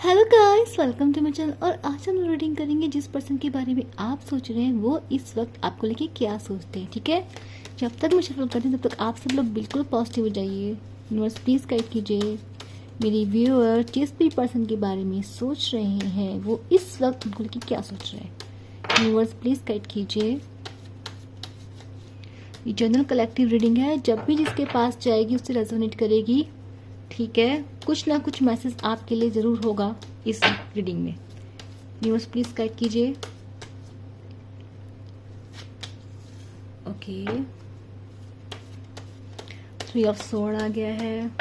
Hello guys, welcome to my channel. और आज हम रीडिंग करेंगे जिस पर्सन के बारे में आप सोच रहे हैं वो इस वक्त आपको लेके क्या सोचते हैं। ठीक है, जब तक मैं शफल करती हूँ तब तक आप सब लोग बिल्कुल पॉजिटिव हो जाइए। यूनिवर्स प्लीज़ गाइड कीजिए मेरी व्यूअर जिस भी पर्सन के बारे में सोच रहे हैं वो इस वक्त उनको लेके क्या सोच रहे हैं। यूनिवर्स प्लीज़ गाइड कीजिए। ये जनरल कलेक्टिव रीडिंग है, जब भी जिसके पास जाएगी उससे रेजोनेट करेगी। ठीक है, कुछ ना कुछ मैसेज आपके लिए ज़रूर होगा इस रीडिंग में। न्यूज़ प्लीज गाइड कीजिए। ओके, 3 ऑफ सोर्ड आ गया है।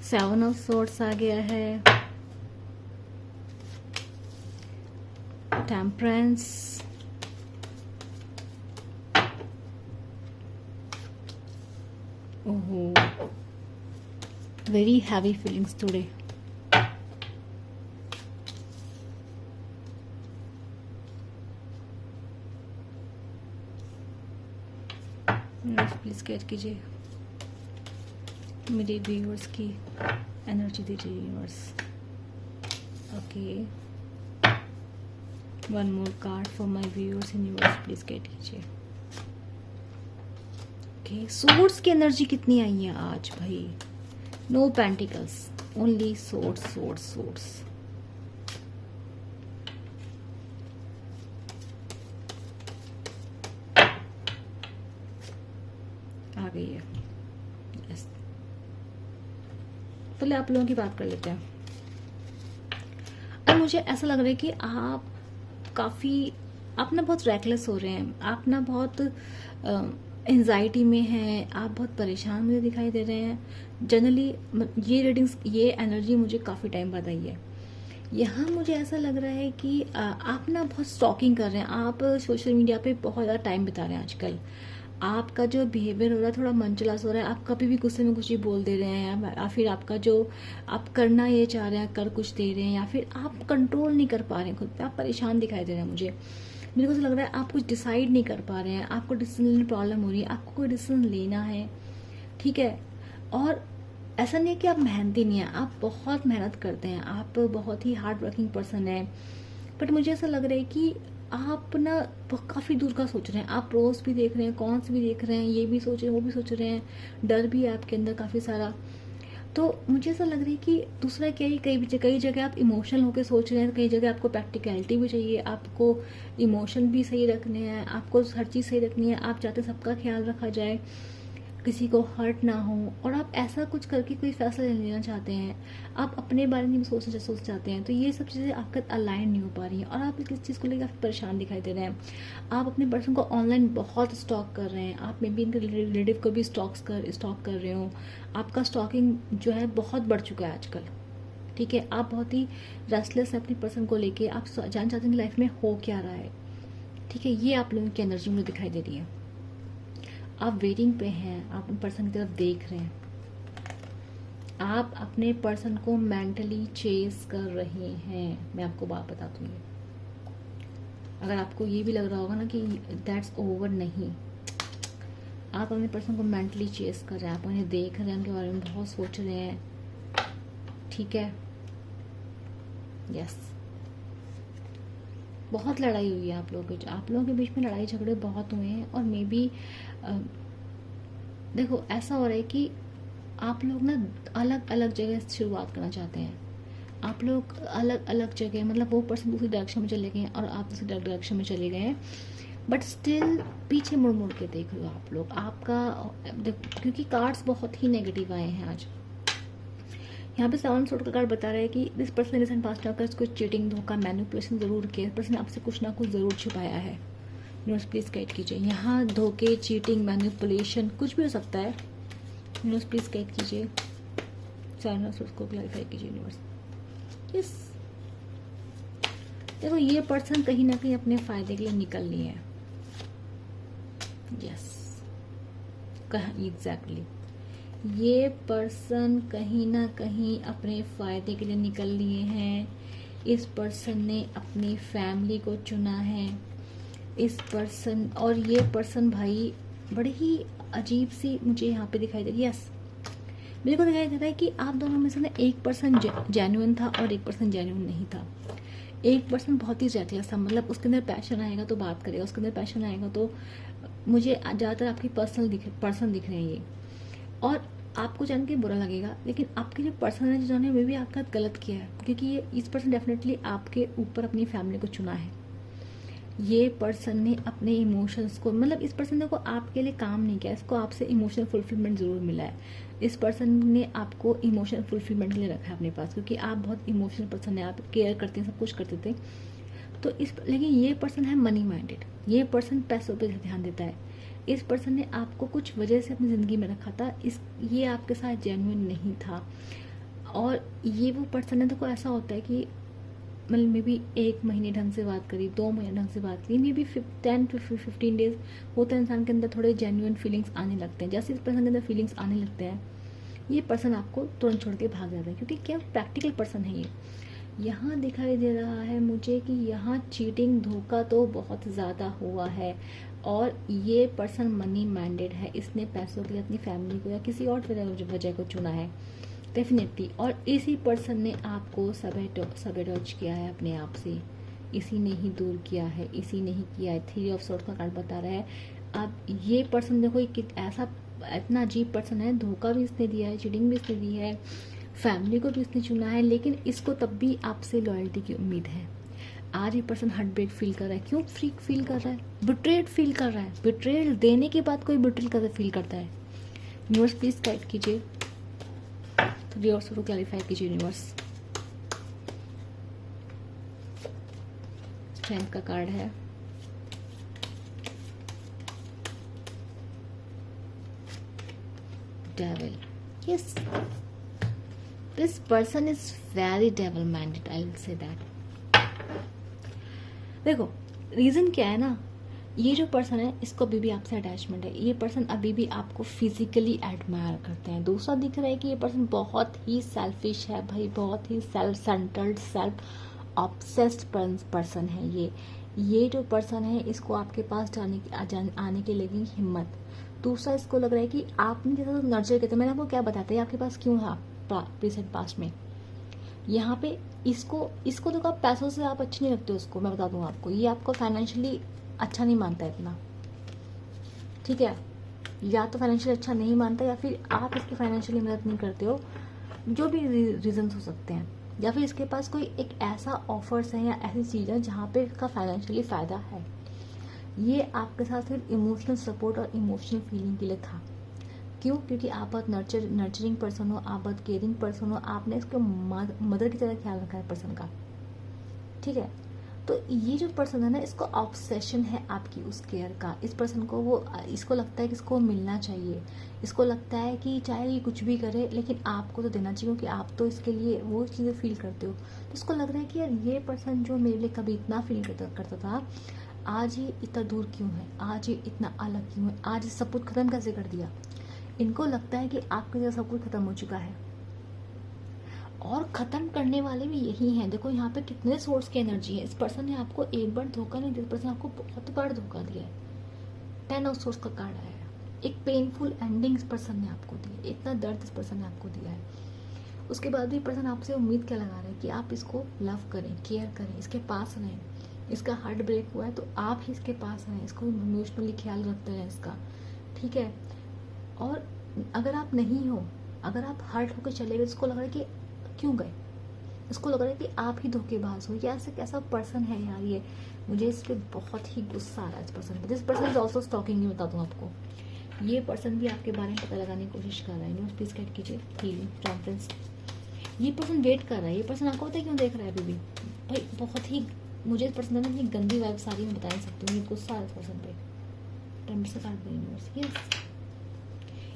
सेवन ऑफ सोर्ड्स आ गया है। Temperance, oh, very heavy feelings today. Please catch कीजिए, मेरे व्यूअर्स की एनर्जी दीजिए universe. Okay, one more card for my viewers in universe please catch कीजिए। सोर्ड्स की एनर्जी कितनी आई है आज भाई? No pentacles, only swords swords swords. आ गई है। यस, पहले आप लोगों की बात कर लेते हैं। अब मुझे ऐसा लग रहा है कि आप ना बहुत रेकलेस हो रहे हैं। आप ना बहुत एंजाइटी में हैं, आप बहुत परेशान मुझे दिखाई दे रहे हैं। जनरली ये रीडिंग्स, ये एनर्जी मुझे काफ़ी टाइम बाद आई है। यहाँ मुझे ऐसा लग रहा है कि आप ना बहुत स्टॉकिंग कर रहे हैं। आप सोशल मीडिया पे बहुत ज़्यादा टाइम बिता रहे हैं आजकल। आपका जो बिहेवियर हो रहा है थोड़ा मनचलास हो रहा है। आप कभी भी गुस्से में कुछ ही बोल दे रहे हैं, या फिर आपका जो आप करना ये चाह रहे हैं कर कुछ दे रहे हैं, या फिर आप कंट्रोल नहीं कर पा रहे हैं खुद पे। आप परेशान दिखाई दे रहे हैं मुझे। मेरे को तो लग रहा है आप कुछ डिसाइड नहीं कर पा रहे हैं। आपको डिसीजन लेने प्रॉब्लम हो रही है, आपको कोई डिसीजन लेना है। ठीक है, और ऐसा नहीं है कि आप मेहनती नहीं हैं, आप बहुत मेहनत करते हैं, आप बहुत ही हार्ड वर्किंग पर्सन है। बट मुझे ऐसा लग रहा है कि आप ना काफ़ी दूर का सोच रहे हैं। आप प्रोस भी देख रहे हैं, कॉन्स भी देख रहे हैं, ये भी सोच रहे हैं, वो भी सोच रहे हैं। डर भी है आपके अंदर काफ़ी सारा। तो मुझे ऐसा लग रहा है कि दूसरा क्या है, कई जगह आप इमोशनल होकर सोच रहे हैं, कई जगह आपको प्रैक्टिकलिटी भी चाहिए, आपको इमोशन भी सही रखने हैं, आपको हर चीज़ सही रखनी है। आप चाहते हैं सबका ख्याल रखा जाए, किसी को हर्ट ना हो, और आप ऐसा कुछ करके कोई फैसला लेना चाहते हैं। आप अपने बारे में सोच चाहते हैं। तो ये सब चीज़ें आपका अलाइन नहीं हो पा रही हैं, और आप किस चीज़ को लेकर परेशान दिखाई दे रहे हैं। आप अपने पर्सन को ऑनलाइन बहुत स्टॉक कर रहे हैं। आप मे बी इनके रिलेटिव को भी स्टॉक कर रहे हो। आपका स्टॉकिंग जो है बहुत बढ़ चुका है आजकल। ठीक है, आप बहुत ही रेस्टलेस है अपनी पर्सन को लेके। आप जान चाहते हैं कि लाइफ में हो क्या रहा है। ठीक है, ये आप लोगों की एनर्जी मुझे दिखाई दे रही है। आप वेटिंग पे हैं, आप उन पर्सन की तरफ देख रहे हैं। आप अपने पर्सन को मेंटली चेस कर रहे हैं। मैं आपको बात बता दूंगी। अगर आपको ये भी लग रहा होगा ना कि दैट्स ओवर, नहीं, आप अपने पर्सन को मेंटली चेस कर रहे हैं। आप उन्हें देख रहे हैं, उनके बारे में बहुत सोच रहे हैं। ठीक है, यस, बहुत लड़ाई हुई है आप लोगों के बीच में लड़ाई झगड़े बहुत हुए हैं। और मे बी देखो, ऐसा हो रहा है कि आप लोग ना अलग अलग जगह से शुरुआत करना चाहते हैं। आप लोग अलग अलग जगह, मतलब वो पर्सन दूसरी डायरेक्शन में चले गए हैं और आप दूसरी डायरेक्शन में चले गए हैं। बट स्टिल पीछे मुड़ मुड़ के देख लो आप लोग। आपका क्योंकि कार्ड्स बहुत ही नेगेटिव आए हैं आज। यहाँ पे 7 सोर्ड का कार्ड बता रहा है कि दिस पर्सन रिसेंट पास्ट आकर कुछ चीटिंग, धोखा, मैनिपुलेशन जरूर किया। पर्सन आपसे कुछ ना कुछ जरूर छिपाया है। न्यूज़ प्लीज गाइड कीजिए। यहाँ धोखे, चीटिंग, मैनिपुलेशन कुछ भी हो सकता है। न्यूज़ प्लीज गाइड कीजिए। को क्लैरिफाई कीजिए यूनिवर्स। यस, देखो, ये पर्सन कहीं ना कहीं अपने फायदे के लिए निकल लिए हैं। यस, एग्जैक्टली, ये पर्सन कहीं ना कहीं अपने फायदे के लिए निकल लिए हैं। इस पर्सन ने अपनी फैमिली को चुना है। इस पर्सन, और ये पर्सन भाई बड़ी ही अजीब सी मुझे यहाँ पे दिखाई दे रही है। यस, मेरे को दिखाई दे रहा है कि आप दोनों में से ना एक पर्सन जेन्युइन था और एक पर्सन जेन्युइन नहीं था। एक पर्सन बहुत ही रेकलेस था, मतलब उसके अंदर पैशन आएगा तो बात करेगा, उसके अंदर पैशन आएगा तो मुझे ज़्यादातर आपकी पर्सन दिख रहे हैं ये, और आपको जान के बुरा लगेगा, लेकिन आपके जो पर्सन है जिन्होंने मे भी आपका गलत किया है, क्योंकि ये इस पर्सन डेफिनेटली आपके ऊपर अपनी फैमिली को चुना है। ये पर्सन ने अपने इमोशंस को, मतलब इस पर्सन ने को आपके लिए काम नहीं किया, इसको आपसे इमोशनल फुलफिलमेंट ज़रूर मिला है। इस पर्सन ने आपको इमोशनल फुलफिलमेंट के लिए रखा है अपने पास, क्योंकि आप बहुत इमोशनल पर्सन है, आप केयर करते हैं, सब कुछ करते थे। तो लेकिन ये पर्सन है मनी माइंडेड, ये पर्सन पैसों पे ध्यान देता है। इस पर्सन ने आपको कुछ वजह से अपनी ज़िंदगी में रखा था, ये आपके साथ जेन्युइन नहीं था। और ये वो पर्सन है, देखो ऐसा होता है कि मतलब मे बी 1 महीने ढंग से बात करी, 2 महीने ढंग से बात करी, मे बी 10 to 15 डेज होता है, इंसान के अंदर थोड़े जेन्युइन फीलिंग्स आने लगते हैं। जैसे इस पर्सन के अंदर फीलिंग्स आने लगते हैं, ये पर्सन आपको तुरंत छोड़ के भाग जाता है, क्योंकि क्या प्रैक्टिकल पर्सन है ये। यहाँ दिखाई दे रहा है मुझे कि यहाँ चीटिंग, धोखा तो बहुत ज़्यादा हुआ है, और ये पर्सन मनी माइंडेड है, इसने पैसों के लिए अपनी फैमिली को या किसी और वजह को चुना है डेफिनेटली। और इसी पर्सन ने आपको सबेटॉच किया है अपने आप से, इसी ने ही दूर किया है, इसी ने ही किया है। 3 ऑफ सोर्ड्स का कार्ड बता रहा है। अब ये पर्सन देखो, ऐसा इतना अजीब पर्सन है, धोखा भी इसने दिया है, चीटिंग भी इसने दी है, फैमिली को भी इसने चुना है, लेकिन इसको तब भी आपसे लॉयल्टी की उम्मीद है। आज ये पर्सन हार्ट ब्रेक फील कर रहा है। क्यों फील कर रहा है? बिट्रेड फील कर रहा है। बिट्रेड देने के बाद कोई बिट्रेल फील करता है। यूनिवर्स प्लीज गाइड कीजिए, तो यूनिवर्स को क्लैरिफाई कीजिए। यूनिवर्स स्ट्रेंथ का कार्ड है, devil. Yes, this person is very devil minded, I will say that. देखो रीजन क्या है ना, ये जो पर्सन है इसको अभी भी आपसे अटैचमेंट है। ये पर्सन अभी भी आपको फिजिकली एडमायर करते हैं। दूसरा दिख रहा है कि ये पर्सन बहुत ही सेल्फिश है भाई, बहुत ही self centred, self obsessed person है ये जो पर्सन है, इसको आपके पास आने के लगेगी हिम्मत। दूसरा इसको लग रहा है कि आपने जैसा नर्चर किया था, मैंने आपको क्या बताया था आपके पास क्यों था प्रीसेंट पास्ट में। यहाँ पे इसको तो आप पैसों से आप अच्छे नहीं लगते उसको, मैं बता दूँ आपको, ये आपको फाइनेंशियली अच्छा नहीं मानता इतना, ठीक है। या तो फाइनेंशियली अच्छा नहीं मानता, या फिर आप इसकी फाइनेंशियली मदद नहीं करते हो, जो भी रीजंस हो सकते हैं। या फिर इसके पास कोई एक ऐसा ऑफर्स है या ऐसी चीज़ है जहाँ पे इसका फाइनेंशियली फ़ायदा है। ये आपके साथ सिर्फ इमोशनल सपोर्ट और इमोशनल फीलिंग के लिए था। क्यों? क्योंकि आप बहुत नर्चरिंग पर्सन हो, आप बहुत केयरिंग पर्सन हो, आपने इसको मदर की तरह ख्याल रखा है पर्सन का, ठीक है। तो ये जो पर्सन है ना, इसको ऑब्सेशन है आपकी उस केयर का। इस पर्सन को इसको लगता है कि इसको मिलना चाहिए, इसको लगता है कि चाहे ये कुछ भी करे लेकिन आपको तो देना चाहिए, क्योंकि आप तो इसके लिए वो चीज़ें फील करते हो। तो इसको लग रहा है कि यार ये पर्सन जो मेरे लिए कभी इतना फील करता था, आज ये इतना दूर क्यों है, आज ये इतना अलग क्यों है, आज ये सब कुछ खत्म कैसे कर दिया। इनको लगता है कि आपके जैसा सब कुछ खत्म हो चुका है, और ख़त्म करने वाले भी यही हैं। देखो यहाँ पे कितने सोर्स की एनर्जी है। इस पर्सन ने आपको एक बार धोखा नहीं दिया, इस पर्सन आपको बहुत बार धोखा दिया है। 10 ऑफ सोर्स का कार्ड आया है। एक पेनफुल एंडिंग इस पर्सन ने आपको दी है, इतना दर्द इस पर्सन ने आपको दिया है। उसके बाद भी पर्सन आपसे उम्मीद क्या लगा रहा है कि आप इसको लव करें, केयर करें, इसके पास रहें। इसका हार्ट ब्रेक हुआ है तो आप ही इसके पास रहें, इसको इमोशनली ख्याल रखते रहें इसका, ठीक है। और अगर आप नहीं हो, अगर आप हर्ट होकर चले गए, इसको लग रहा है कि क्यों गए, इसको लग रहा है कि आप ही धोखेबाज हो। या ऐसा कैसा पर्सन है यार ये, मुझे इस पर बहुत ही गुस्सा आ रहा है इस पर्सन पर। This person is also stalking you, बता दूँ आपको। ये पर्सन भी आपके बारे में पता लगाने की कोशिश कर रहा है। न्यूज़ प्लीज गाइड कीजिए, हीलिंग कॉन्फ्रेंस। ये पर्सन वेट कर रहा है। ये पर्सन आपको पता है क्यों देख रहा है अभी भी भाई, बहुत ही मुझे इस पर्सन ने इतनी गंदी वाइब सारी मैं बता नहीं सकती हूँ। ये गुस्सा आ रहा है इस पर्सन पे। टाइम से काट दें यूनिवर्स। यस,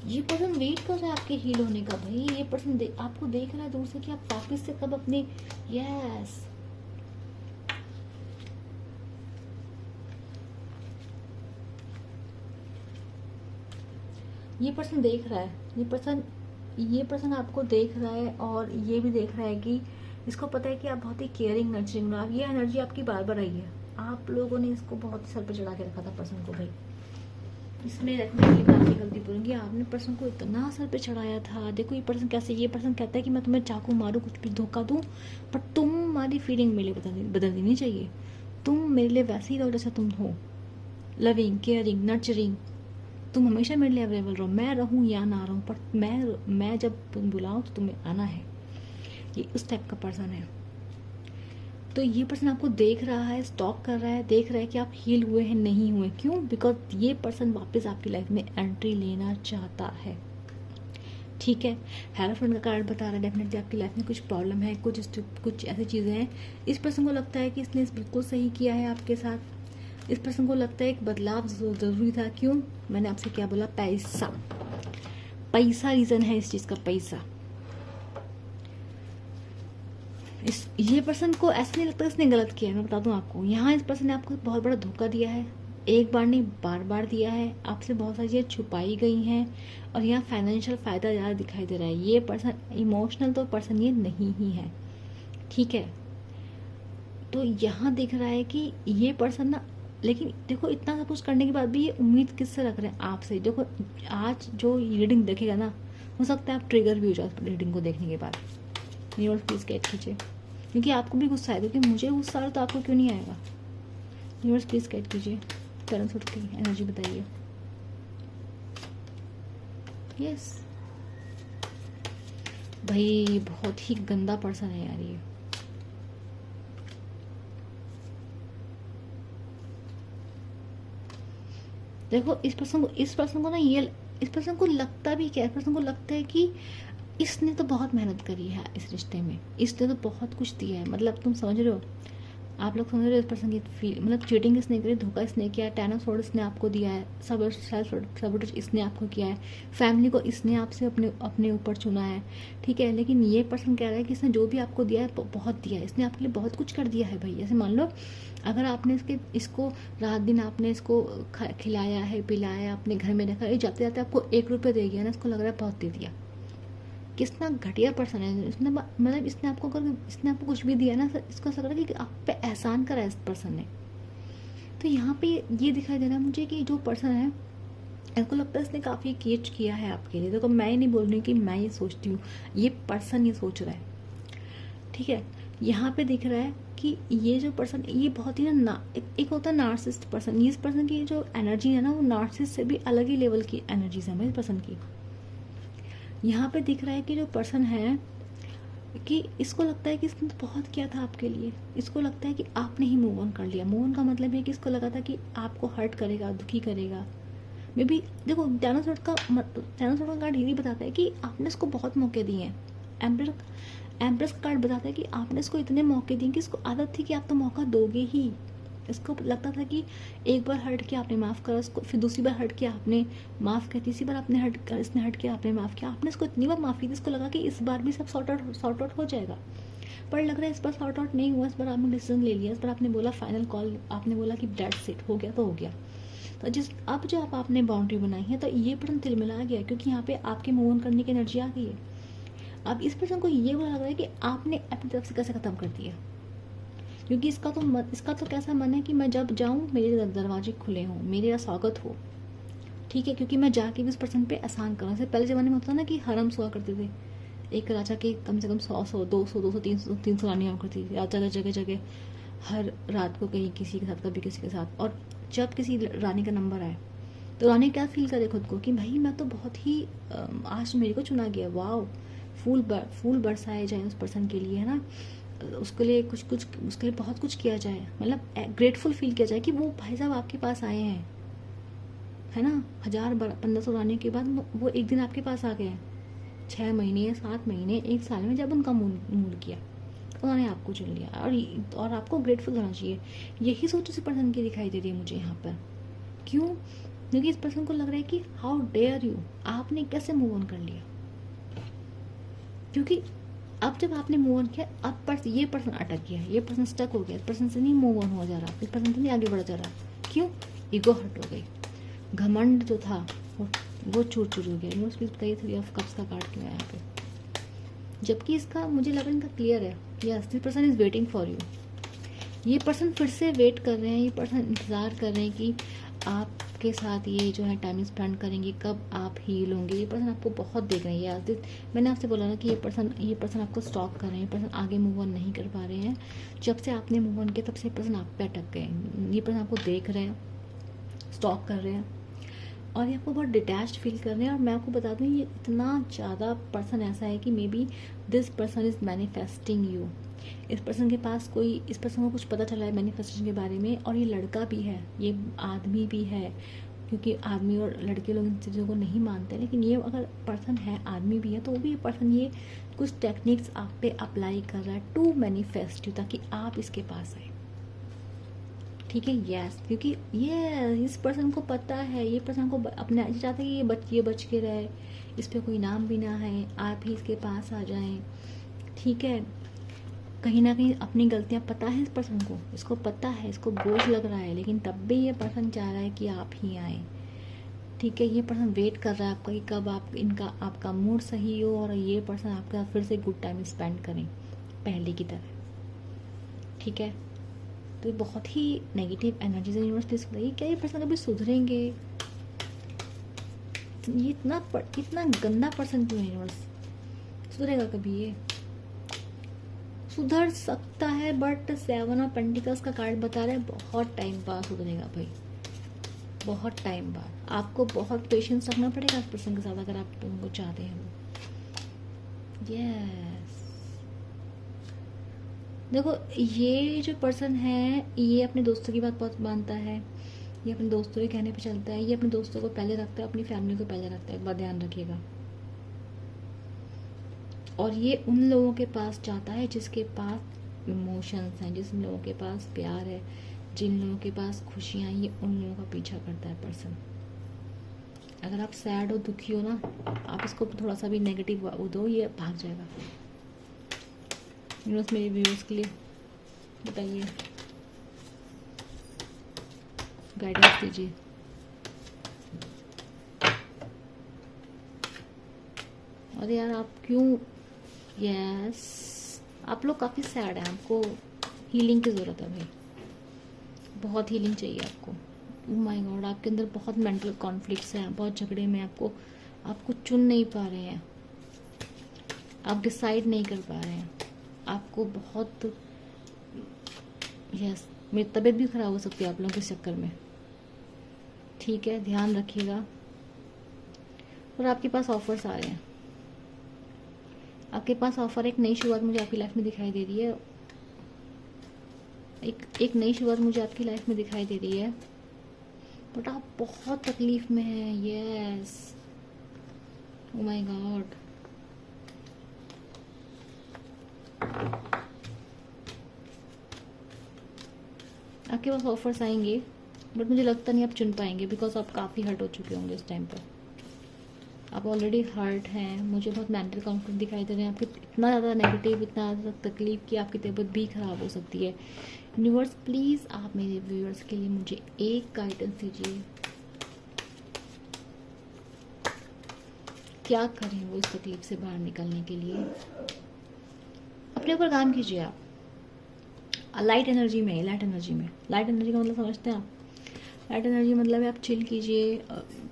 ये पर्सन वेट कर रहा है आपके हील होने का भाई। ये पर्सन आपको देख रहा है दूर से कि आप वापस से कब अपने, यस, ये पर्सन देख रहा है। ये पर्सन आपको देख रहा है, और ये भी देख रहा है कि इसको पता है कि आप बहुत ही केयरिंग नर्चरिंग हो। ये एनर्जी आपकी बार बार आई है। आप लोगों ने इसको बहुत सर पे चढ़ा के रखा था पर्सन को भाई, इसमें डेफिनेटली मैं आपकी गलती बोलूँगी, आपने पर्सन को इतना सर पे चढ़ाया था। देखो ये पर्सन कैसे, ये पर्सन कहता है कि मैं तुम्हें चाकू मारूं, कुछ भी धोखा दूं, पर तुम्हारी फीलिंग मेरे लिए बदल देनी चाहिए। तुम मेरे लिए वैसे ही रहो जैसा तुम हो, लविंग, केयरिंग, नर्चरिंग। तुम हमेशा मेरे लिए अवेलेबल रहो, मैं रहूँ या ना रहूँ, पर मैं जब तुम बुलाओ तो तुम्हें आना है। ये उस टाइप का पर्सन है। तो ये पर्सन आपको देख रहा है, स्टॉक कर रहा है, देख रहा है कि आप हील हुए हैं नहीं हुए। क्यों? बिकॉज ये पर्सन वापस आपकी लाइफ में एंट्री लेना चाहता है। ठीक है, हेरोफेंट का कार्ड बता रहा है डेफिनेटली आपकी लाइफ में कुछ प्रॉब्लम है, कुछ ऐसी चीज़ें हैं। इस पर्सन को लगता है कि इसने बिल्कुल सही किया है आपके साथ। इस पर्सन को लगता है एक बदलाव ज़रूरी था। क्यों? मैंने आपसे क्या बोला? पैसा। पैसा रीज़न है इस चीज़ का, पैसा। ये पर्सन को ऐसा नहीं लगता इसने गलत किया है। मैं बता दूं आपको, यहाँ इस पर्सन ने आपको बहुत बड़ा धोखा दिया है, एक बार नहीं बार बार दिया है। आपसे बहुत सारी चीज़ें छुपाई गई हैं और यहाँ फाइनेंशियल फ़ायदा ज़्यादा दिखाई दे रहा है। ये पर्सन इमोशनल तो पर्सन ये नहीं ही है। ठीक है, तो यहाँ दिख रहा है कि ये पर्सन ना, लेकिन देखो इतना सब कुछ करने के बाद भी ये उम्मीद किससे रख रहे हैं? आपसे। देखो आज जो रीडिंग देखेगा ना, हो सकता है आप ट्रिगर भी हो जाओ रीडिंग को देखने के बाद। यूनिवर्स प्लीज गाइड कीजिए, क्योंकि आपको भी गुस्सा आएगा कि मुझे गुस्सा आ रहा तो आपको क्यों नहीं आएगा। यूनिवर्स प्लीज गाइड कीजिए, करंट सूट की एनर्जी बताइए। यस भाई, बहुत ही गंदा पर्सन है यार ये। देखो इस पर्सन को ना, ये इस पर्सन को लगता भी क्या है, इस पर्सन को लगता है कि इसने तो बहुत मेहनत करी है इस रिश्ते में, इसने तो बहुत कुछ दिया है। मतलब तुम समझ रहे हो, आप लोग समझ रहे हो इस पर्सन की फील, मतलब चीटिंग इसने करी, धोखा इसने किया है, टेन ऑफ सोर्ड इसने आपको दिया है, सेल्फ इसने आपको किया है, फैमिली को इसने आपसे अपने ऊपर चुना है। ठीक है, लेकिन ये पर्सन कह रहा है कि इसने जो भी आपको दिया है बहुत दिया है, इसने आपके लिए बहुत कुछ कर दिया है भाई। जैसे मान लो अगर आपने इसको रात दिन आपने इसको खिलाया है, पिलाया, अपने घर में रखा, ये जाते जाते आपको 1 रुपये दे गया ना, इसको लग रहा है बहुत दे दिया। कितना घटिया पर्सन है इसने, मतलब इसने आपको कुछ भी दिया ना, इसको ऐसा लग रहा है कि आप पे एहसान करा है इस पर्सन ने। तो यहाँ पे ये दिखाई दे रहा है मुझे कि जो पर्सन है, इसको लगता है इसने काफ़ी केच किया है आपके लिए। देखो मैं ये नहीं बोल रही कि मैं ये सोचती हूँ, ये पर्सन ये सोच रहा है। ठीक है, यहाँ पे दिख रहा है कि ये जो पर्सन, ये बहुत ही ना एक होता है नार्सिसिस्ट पर्सन। इस पर्सन की जो एनर्जी है ना, वो नार्सिसिस्ट से भी अलग ही लेवल की एनर्जीज है इस पर्सन की। यहाँ पे दिख रहा है कि जो पर्सन है कि इसको लगता है कि इसने तो बहुत किया था आपके लिए, इसको लगता है कि आपने ही मूव ऑन कर लिया। मूव ऑन का मतलब है कि इसको लगा था कि आपको हर्ट करेगा, दुखी करेगा। मे बी देखो डायनासोर का कार्ड यही बताता है कि आपने इसको बहुत मौके दिए हैं। एम्प्रेस का कार्ड बताता है कि आपने इसको इतने मौके दिए कि इसको आदत थी कि आप तो मौका दोगे ही। इसको लगता था कि एक बार हर्ट किया आपने माफ़ करा इसको, फिर दूसरी बार हर्ट किया आपने माफ़ किया, तीसरी बार आपने इसने हर्ट किया आपने माफ़ किया। आपने इसको इतनी बार माफ़ी दी, इसको लगा कि इस बार भी सब सॉर्ट आउट हो जाएगा, पर लग रहा है इस बार सॉर्ट आउट नहीं हुआ। इस बार आपने डिसीजन ले लिया, इस बार आपने बोला फाइनल कॉल, आपने बोला कि दैट्स इट, हो गया तो हो गया। तो अब जो आपने बाउंड्री बनाई है, तो ये पर्सन तिलमिला गया, क्योंकि यहाँ पे आपके मूव ऑन करने की एनर्जी आ गई है। अब इस पर्सन को ये बुरा लग रहा है कि आपने अपनी तरफ से कैसे ख़त्म कर दिया, क्योंकि इसका तो कैसा मन है कि मैं जब जाऊँ मेरे दरवाजे खुले हों, मेरा स्वागत हो। ठीक है, क्योंकि मैं जाके भी उस पर्सन पे एहसान करूँ। जैसे पहले ज़माने में होता ना कि हरम सोआ करते थे, एक राजा के कम से कम 100 200 300 रानी हुआ करती थी। राजा जगह जगह हर रात को कहीं किसी के साथ, कभी किसी के साथ। और जब किसी रानी का नंबर आए तो रानी क्या फील करे खुद को कि भाई मैं तो बहुत ही आज मेरे को चुना गया, वाह। फूल बरसाए जाए उस पर्सन के लिए, है ना, उसके लिए कुछ उसके लिए बहुत कुछ किया जाए, मतलब ग्रेटफुल फील किया जाए कि वो भाई साहब आपके पास आए हैं, है ना। 1500 आने के बाद वो एक दिन आपके पास आ गए हैं, 6 महीने 7 महीने 1 साल में जब उनका मूड किया, उन्होंने आपको चुन लिया, और आपको ग्रेटफुल होना चाहिए। यही सोच उसी पर्सन की दिखाई दे रही है मुझे यहाँ पर। क्यों? क्योंकि इस पर्सन को लग रहा है कि हाउ डेयर यू, आपने कैसे मूव ऑन कर लिया। क्योंकि अब जब आपने मूव ऑन किया, अब ये पर्सन अटक गया, ये पर्सन स्टक हो गया, इस पर्सन से नहीं मूव ऑन हो जा रहा, इस पर्सन से नहीं आगे बढ़ जा रहा। क्यों? ईगो हर्ट हो गई, घमंड जो था वो चूर हो गया। न्यूज़ प्लीज बताइए 3 ऑफ कप्स का कार्ड क्यों है यहाँ पे, जबकि इसका मुझे लग रहा है इनका क्लियर है। Yes, this person is waiting for you. ये पर्सन फिर से वेट कर रहे हैं, ये पर्सन इंतज़ार कर रहे हैं कि आप आपके साथ ये जो है टाइम स्पेंड करेंगे, कब आप हील होंगे। ये पर्सन आपको बहुत देख रहे हैं। मैंने आपसे बोला ना कि ये पर्सन आपको स्टॉक कर रहे हैं, पर्सन आगे मूव ऑन नहीं कर पा रहे हैं। जब से आपने मूव ऑन किया तब से पर्सन आप पे अटक गए। ये पर्सन आपको देख रहे हैं, स्टॉक कर रहे हैं और ये आपको बहुत डिटैच्ड फील कर रहे हैं। और मैं आपको बता दूँ, ये इतना ज़्यादा पर्सन ऐसा है कि may be this person is manifesting you. इस पर्सन को कुछ पता चला है मैनिफेस्टेशन के बारे में। और ये लड़का भी है, ये आदमी भी है, क्योंकि आदमी और लड़के लोग इन चीज़ों को नहीं मानते। लेकिन ये अगर पर्सन है, आदमी भी है, तो भी ये पर्सन ये कुछ टेक्निक्स आप पे अप्लाई कर रहा है टू मैनिफेस्ट यू, ताकि आप इसके पास आए। ठीक है, यस, क्योंकि ये इस पर्सन को पता है, ये पर्सन को अपने चाहता है कि ये बच के रहे, इस पर कोई नाम भी ना है, आप ही इसके पास आ जाएं। ठीक है, कहीं ना कहीं अपनी गलतियां पता है इस पर्सन को, इसको पता है, इसको बोझ लग रहा है, लेकिन तब भी ये पर्सन चाह रहा है कि आप ही आए। ठीक है, ये पर्सन वेट कर रहा है आपका कि कब आपका मूड सही हो और ये पर्सन आपके साथ फिर से गुड टाइम स्पेंड करें पहले की तरह। ठीक है, तो ये बहुत ही नेगेटिव एनर्जी से यूनिवर्स प्लीज बताइए, क्या ये पर्सन कभी सुधरेंगे? ये इतना गंदा पर्सन क्यों है यूनिवर्स? सुधरेगा कभी ये? सुधर सकता है, बट 7 ऑफ पेंटिकल्स का कार्ड बता रहा है बहुत टाइम बाद सुधरेगा भाई, बहुत टाइम बाद। आपको बहुत पेशेंस रखना पड़ेगा इस पर्सन के साथ अगर आप उनको चाहते हैं। यस, देखो ये जो पर्सन है ये अपने दोस्तों की बात बहुत मानता है, ये अपने दोस्तों के कहने पे चलता है, ये अपने दोस्तों को पहले रखता है, अपनी फैमिली को पहले रखता है, एक बात ध्यान रखिएगा। और ये उन लोगों के पास जाता है जिसके पास इमोशंस हैं, जिस लोगों के पास प्यार है, जिन लोगों के पास खुशियाँ हैं, ये उन लोगों का पीछा करता है पर्सन। अगर आप सैड हो, दुखी हो ना, आप इसको थोड़ा सा भी नेगेटिव दो, ये भाग जाएगा। यूनिवर्स मेरे व्यूअर्स के लिए बताइए, गाइडेंस दीजिए। अरे यार आप क्यों, यस, आप लोग काफ़ी सैड हैं, आपको हीलिंग की ज़रूरत है भाई, बहुत हीलिंग चाहिए आपको। ओह माय गॉड, आपके अंदर बहुत मेंटल कॉन्फ्लिक्ट्स हैं, बहुत झगड़े में आपको चुन नहीं पा रहे हैं, आप डिसाइड नहीं कर पा रहे हैं, आपको बहुत, यस, मेरी तबीयत भी ख़राब हो सकती है आप लोगों के चक्कर में। ठीक है, ध्यान रखिएगा। और आपके पास ऑफर्स आ रहे हैं, आपके पास ऑफर, एक नई शुरुआत मुझे आपकी लाइफ में दिखाई दे रही है, एक नई शुरुआत मुझे आपकी लाइफ में दिखाई दे रही है, बट आप बहुत तकलीफ में हैं। यस, ओह माय गॉड, आपके पास ऑफर्स आएंगे, बट मुझे लगता नहीं आप चुन पाएंगे, बिकॉज आप काफ़ी हर्ट हो चुके होंगे इस टाइम पर, आप ऑलरेडी हर्ट हैं। मुझे बहुत मेंटल कॉन्फ्लिक्ट दिखाई दे रहे हैं आपके, इतना ज़्यादा नेगेटिव, इतना ज़्यादा तकलीफ कि आपकी तबीयत भी ख़राब हो सकती है। यूनिवर्स प्लीज़ आप मेरे व्यूअर्स के लिए मुझे एक गाइडेंस दीजिए, क्या करें वो इस तकलीफ से बाहर निकलने के लिए। अपने ऊपर काम कीजिए आप, लाइट एनर्जी में का मतलब समझते हैं आप? लाइट एनर्जी मतलब है आप चिल कीजिए,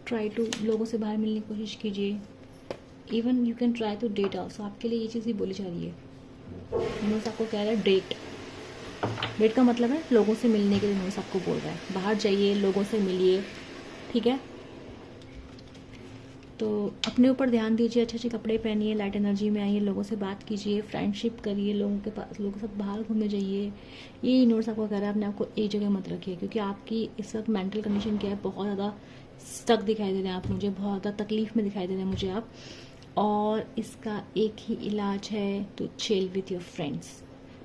ट्राई टू लोगों से बाहर मिलने की कोशिश कीजिए, even you can try to date also. आपके लिए ये चीज़ ही बोली जा रही है, यूनिवर्स आपको कह रहा है डेट का मतलब है लोगों से मिलने के लिए यूनिवर्स आपको बोल रहा है, बाहर जाइए, लोगों से मिलिए। ठीक है, तो अपने ऊपर ध्यान दीजिए, अच्छे अच्छे कपड़े पहनिए, लाइट एनर्जी में आइए, लोगों से बात कीजिए, फ्रेंडशिप करिए, लोगों के साथ बाहर घूमने जाइए। ये यूनिवर्स आपको कह रहा है, अपने आपको एक जगह मत रखिए, क्योंकि आपकी इस वक्त मेंटल कंडीशन क्या है, बहुत ज़्यादा स्टक दिखाई दे रहे हैं आप मुझे, बहुत ज़्यादा तकलीफ में दिखाई दे रहे हैं मुझे आप। और इसका एक ही इलाज है, to chill with your friends,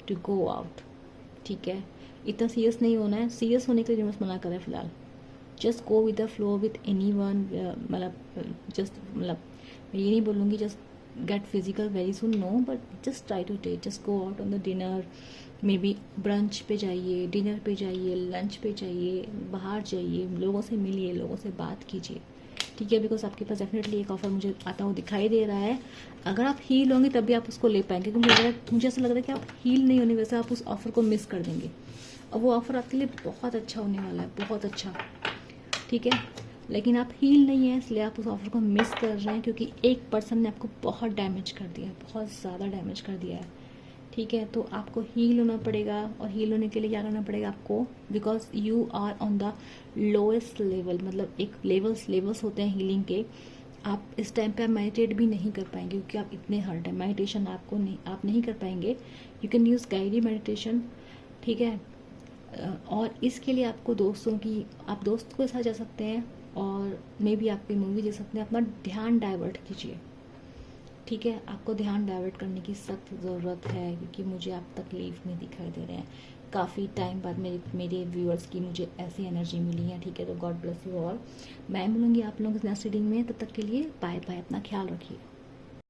to go out. ठीक है, इतना सीरियस नहीं होना है, सीरियस होने के लिए यूनिवर्स मना कर रहा है फिलहाल। Just go with the flow with anyone, मतलब मैं ये नहीं बोलूँगी just get physical very soon, no, but just try to take, just go out on the dinner, maybe brunch पे जाइए, डिनर पे जाइए, लंच पे जाइए, बाहर जाइए, लोगों से मिलिए, लोगों से बात कीजिए। ठीक है, बिकॉज आपके पास डेफिनेटली एक ऑफर मुझे आता हुआ दिखाई दे रहा है। अगर आप हील होंगे तभी आप उसको ले पाएंगे, क्योंकि मुझे ऐसा लग रहा है कि आप हील नहीं होने वैसे आप उस ऑफर को मिस कर देंगे, और वो ऑफर आपके लिए बहुत अच्छा होने वाला है, बहुत अच्छा। ठीक है, लेकिन आप हील नहीं है इसलिए आप उस ऑफर को मिस कर रहे हैं, क्योंकि एक पर्सन ने आपको बहुत डैमेज कर दिया है, बहुत ज़्यादा डैमेज कर दिया है। ठीक है, तो आपको हील होना पड़ेगा, और हील होने के लिए क्या करना पड़ेगा आपको, because you are on the lowest level, मतलब एक लेवल्स होते हैं हीलिंग के। आप इस टाइम पे आप मेडिटेट भी नहीं कर पाएंगे, क्योंकि आप इतने हर्ट हैं। मेडिटेशन आप नहीं कर पाएंगे। You can use guided meditation. ठीक है, और इसके लिए आपको आप दोस्त के साथ जा सकते हैं, और मे बी आप कोई मूवी देख सकते हैं। अपना ध्यान डाइवर्ट कीजिए। ठीक है, आपको ध्यान डाइवर्ट करने की सख्त ज़रूरत है, क्योंकि मुझे आप तकलीफ़ में दिखाई दे रहे हैं। काफ़ी टाइम बाद मेरे व्यूअर्स की मुझे ऐसी एनर्जी मिली है। ठीक है, तो गॉड ब्लेस यू ऑल। मैं मिलूंगी आप लोगों के नेक्स्ट रीडिंग में। तब तक के लिए बाय बाय, अपना ख्याल रखिए।